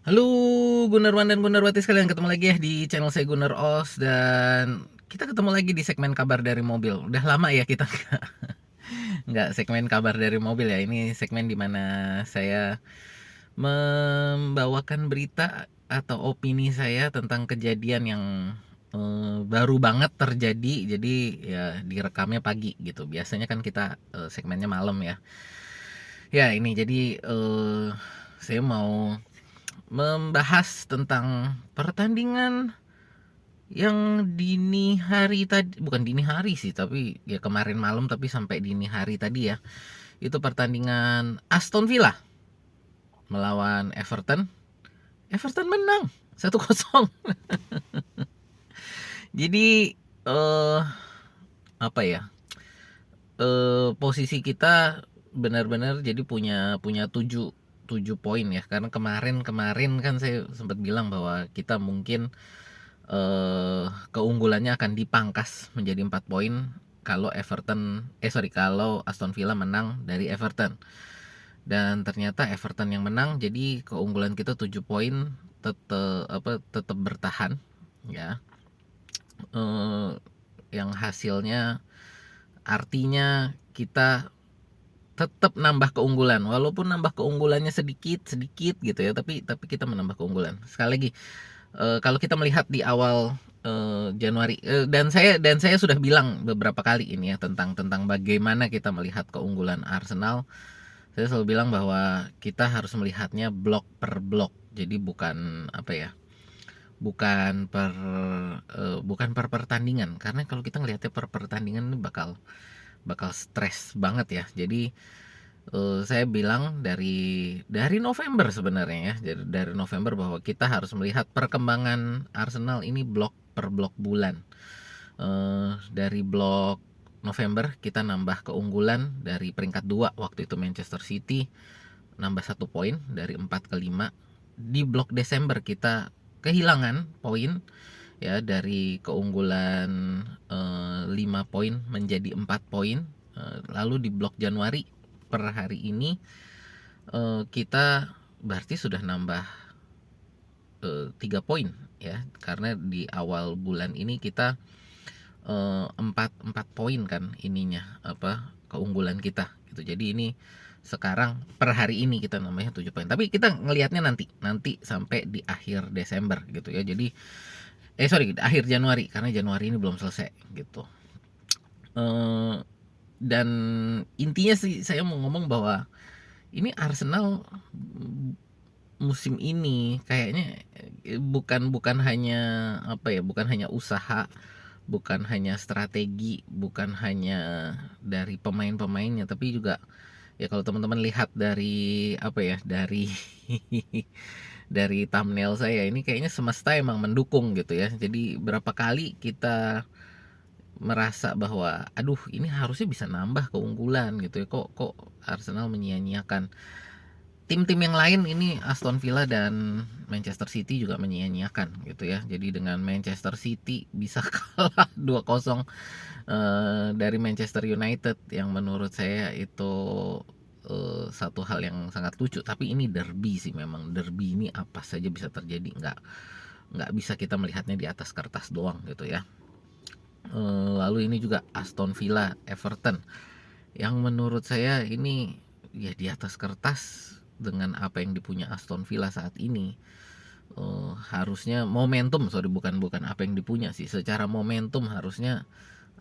Halo Gunawan dan Gunarwati sekalian, ketemu lagi ya di channel saya Gunar Os, dan kita ketemu lagi di segmen kabar dari mobil. Udah lama ya kita nggak segmen kabar dari mobil ya. Ini segmen dimana saya membawakan berita atau opini saya tentang kejadian yang baru banget terjadi. Jadi ya direkamnya pagi gitu. Biasanya kan kita segmennya malam ya. Ya ini jadi saya mau membahas tentang pertandingan yang dini hari tadi, bukan dini hari sih, tapi ya kemarin malam tapi sampai dini hari tadi ya. Itu pertandingan Aston Villa melawan Everton. Everton menang 1-0. Jadi eh apa ya? Posisi kita benar-benar jadi punya punya 7 poin ya, karena kemarin kemarin kan saya sempat bilang bahwa kita mungkin keunggulannya akan dipangkas menjadi 4 poin kalau kalau Aston Villa menang dari Everton. Dan ternyata Everton yang menang, jadi keunggulan kita 7 poin tetap bertahan ya. Eh, yang hasilnya artinya kita tetap nambah keunggulan, walaupun nambah keunggulannya sedikit sedikit gitu ya, tapi kita menambah keunggulan. Sekali lagi, kalau kita melihat di awal Januari, dan saya sudah bilang beberapa kali ini ya tentang bagaimana kita melihat keunggulan Arsenal. Saya selalu bilang bahwa kita harus melihatnya blok per blok, jadi bukan apa ya, bukan per pertandingan, karena kalau kita ngelihatnya per pertandingan ini bakal bakal stres banget ya. Jadi saya bilang dari November sebenarnya ya, dari November bahwa kita harus melihat perkembangan Arsenal ini blok per blok bulan. Dari blok November kita nambah keunggulan dari peringkat 2 waktu itu Manchester City, nambah 1 poin dari 4 ke 5. Di blok Desember kita kehilangan poin ya, dari keunggulan 5 poin menjadi 4 poin. Lalu di blok Januari per hari ini kita berarti sudah nambah 3 poin ya, karena di awal bulan ini kita 4 poin kan ininya, apa, keunggulan kita gitu. Jadi ini sekarang per hari ini kita namanya 7 poin. Tapi kita ngelihatnya nanti sampai di akhir Desember gitu ya. Jadi sorry, akhir Januari, karena Januari ini belum selesai gitu. Eh, dan intinya sih saya mau ngomong bahwa ini Arsenal musim ini kayaknya bukan bukan hanya apa ya, bukan hanya usaha, bukan hanya strategi, bukan hanya dari pemain-pemainnya, tapi juga ya kalau teman-teman lihat dari apa ya, dari dari thumbnail saya ini, kayaknya semesta emang mendukung gitu ya. Jadi berapa kali kita merasa bahwa aduh ini harusnya bisa nambah keunggulan gitu ya, kok Arsenal menyia-nyiakan. Tim-tim yang lain ini, Aston Villa dan Manchester City, juga menyia-nyiakan gitu ya. Jadi dengan Manchester City bisa kalah 2-0 dari Manchester United, yang menurut saya itu satu hal yang sangat lucu. Tapi ini derby sih, memang derby ini apa saja bisa terjadi, nggak bisa kita melihatnya di atas kertas doang gitu ya. Lalu ini juga Aston Villa Everton, yang menurut saya ini ya di atas kertas dengan apa yang dipunya Aston Villa saat ini, harusnya momentum, sorry, bukan bukan apa yang dipunya sih, secara momentum harusnya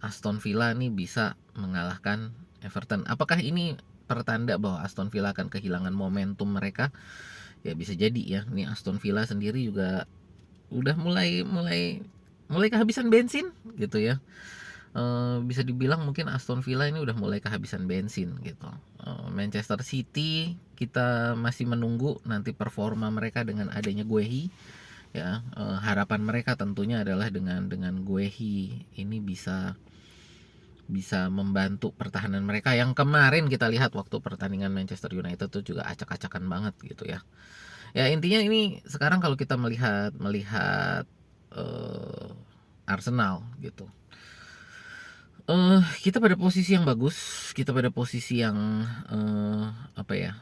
Aston Villa nih bisa mengalahkan Everton. Apakah ini pertanda bahwa Aston Villa akan kehilangan momentum mereka? Ya bisa jadi ya. Nih Aston Villa sendiri juga udah mulai mulai mulai kehabisan bensin gitu ya. Bisa dibilang mungkin Aston Villa ini udah mulai kehabisan bensin gitu. Manchester City kita masih menunggu nanti performa mereka dengan adanya Guehi ya. Harapan mereka tentunya adalah dengan Guehi ini bisa bisa membantu pertahanan mereka, yang kemarin kita lihat waktu pertandingan Manchester United tuh juga acak-acakan banget gitu ya. Ya intinya ini sekarang kalau kita melihat melihat Arsenal gitu, kita pada posisi yang bagus, kita pada posisi yang apa ya,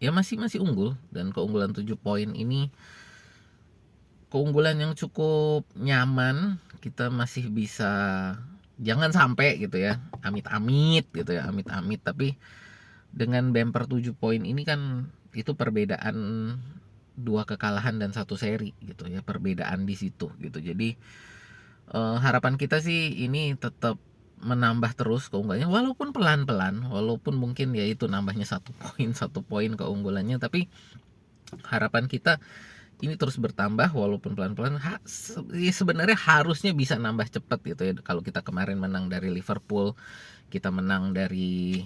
ya masih masih unggul, dan keunggulan 7 poin ini keunggulan yang cukup nyaman. Kita masih bisa, jangan sampai gitu ya, amit-amit gitu ya, amit-amit, tapi dengan bumper 7 poin ini kan itu perbedaan 2 kekalahan dan 1 seri gitu ya, perbedaan di situ gitu. Jadi harapan kita sih ini tetap menambah terus keunggulannya, walaupun pelan-pelan, walaupun mungkin ya itu nambahnya 1 poin keunggulannya, tapi harapan kita ini terus bertambah walaupun pelan-pelan. Sebenarnya harusnya bisa nambah cepat gitu ya. Kalau kita kemarin menang dari Liverpool, kita menang dari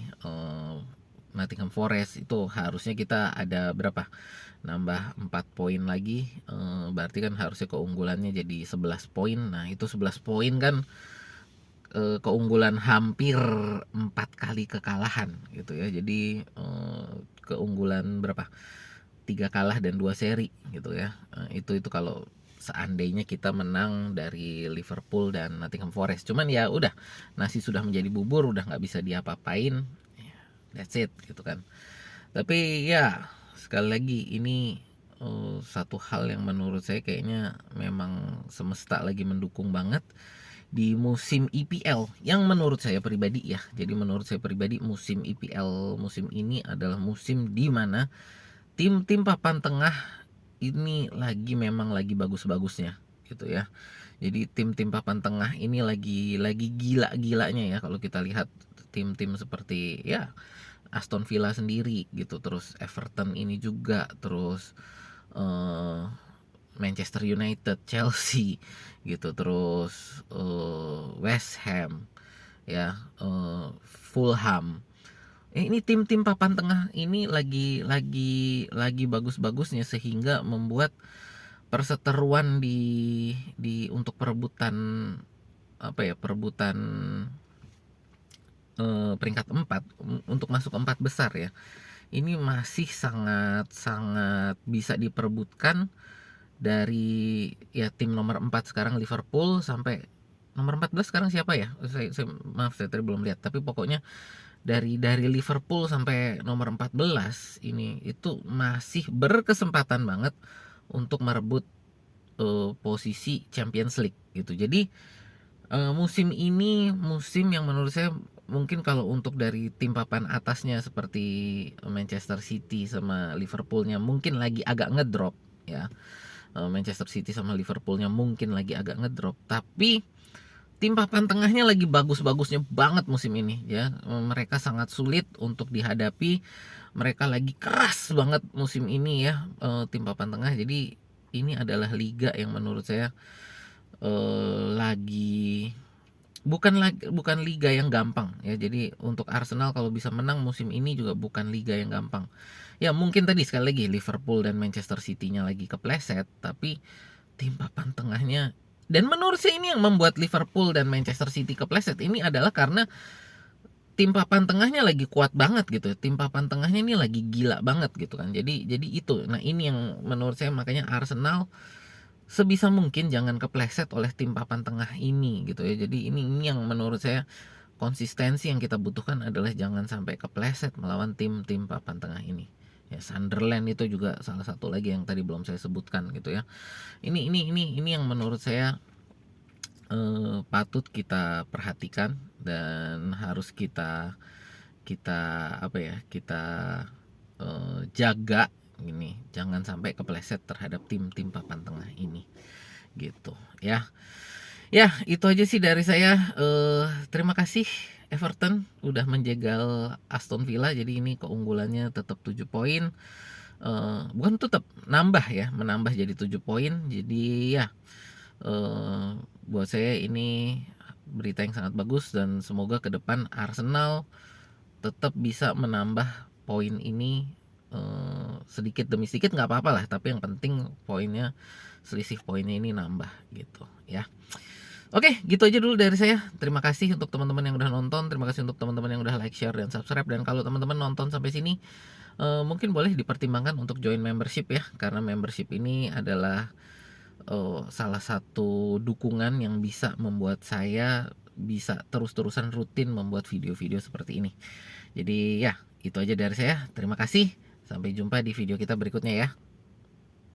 Nottingham Forest, itu harusnya kita ada berapa? Nambah 4 poin lagi, berarti kan harusnya keunggulannya jadi 11 poin. Nah, itu 11 poin kan keunggulan hampir 4 kali kekalahan gitu ya. Jadi keunggulan berapa? 3 kalah dan 2 seri gitu ya. Itu kalau seandainya kita menang dari Liverpool dan Nottingham Forest. Cuman ya udah, nasi sudah menjadi bubur, udah nggak bisa diapa-apain. That's it gitu kan. Tapi ya sekali lagi ini satu hal yang menurut saya kayaknya memang semesta lagi mendukung banget di musim IPL yang menurut saya pribadi ya. Jadi menurut saya pribadi musim IPL musim ini adalah musim di mana tim-tim papan tengah ini memang lagi bagus-bagusnya gitu ya. Jadi tim-tim papan tengah ini lagi gila-gilanya ya, kalau kita lihat tim-tim seperti ya Aston Villa sendiri gitu, terus Everton ini juga, terus Manchester United, Chelsea gitu, terus West Ham ya, Fulham. Ini tim-tim papan tengah ini lagi bagus-bagusnya, sehingga membuat perseteruan di untuk perebutan apa ya, perebutan peringkat 4 untuk masuk 4 besar ya. Ini masih sangat bisa diperebutkan dari ya tim nomor 4 sekarang Liverpool sampai nomor 14 sekarang siapa ya? Maaf, saya tadi belum lihat, tapi pokoknya dari Liverpool sampai nomor 14 ini itu masih berkesempatan banget untuk merebut posisi Champions League gitu. Jadi musim ini musim yang menurut saya mungkin kalau untuk dari tim papan atasnya seperti Manchester City sama Liverpoolnya mungkin lagi agak ngedrop ya. Manchester City sama Liverpoolnya mungkin lagi agak ngedrop, tapi tim papan tengahnya lagi bagus-bagusnya banget musim ini ya. Mereka sangat sulit untuk dihadapi, mereka lagi keras banget musim ini ya, tim papan tengah. Jadi ini adalah liga yang menurut saya lagi bukan liga yang gampang ya. Jadi untuk Arsenal kalau bisa menang musim ini juga bukan liga yang gampang. Ya mungkin tadi sekali lagi Liverpool dan Manchester City-nya lagi kepleset, tapi tim papan tengahnya, dan menurut saya ini yang membuat Liverpool dan Manchester City kepleset ini adalah karena tim papan tengahnya lagi kuat banget gitu. Tim papan tengahnya ini lagi gila banget gitu kan. Jadi itu. Nah, ini yang menurut saya makanya Arsenal sebisa mungkin jangan kepleset oleh tim papan tengah ini gitu ya. Jadi ini yang menurut saya konsistensi yang kita butuhkan adalah jangan sampai kepleset melawan tim-tim papan tengah ini. Ya, Sunderland itu juga salah satu lagi yang tadi belum saya sebutkan gitu ya. Ini yang menurut saya patut kita perhatikan dan harus kita apa ya, kita jaga ini, jangan sampai kepleset terhadap tim-tim papan tengah ini gitu ya. Ya itu aja sih dari saya. Terima kasih Everton udah menjegal Aston Villa, jadi ini keunggulannya tetap 7 poin, bukan tetap nambah ya, menambah jadi 7 poin. Jadi ya buat saya ini berita yang sangat bagus, dan semoga ke depan Arsenal tetap bisa menambah poin ini sedikit demi sedikit, nggak apa-apa lah, tapi yang penting poinnya, selisih poinnya ini nambah gitu ya. Oke, gitu aja dulu dari saya. Terima kasih untuk teman-teman yang udah nonton, terima kasih untuk teman-teman yang udah like, share, dan subscribe. Dan kalau teman-teman nonton sampai sini, mungkin boleh dipertimbangkan untuk join membership ya, karena membership ini adalah salah satu dukungan yang bisa membuat saya bisa terus-terusan rutin membuat video-video seperti ini. Jadi ya, itu aja dari saya. Terima kasih. Sampai jumpa di video kita berikutnya ya.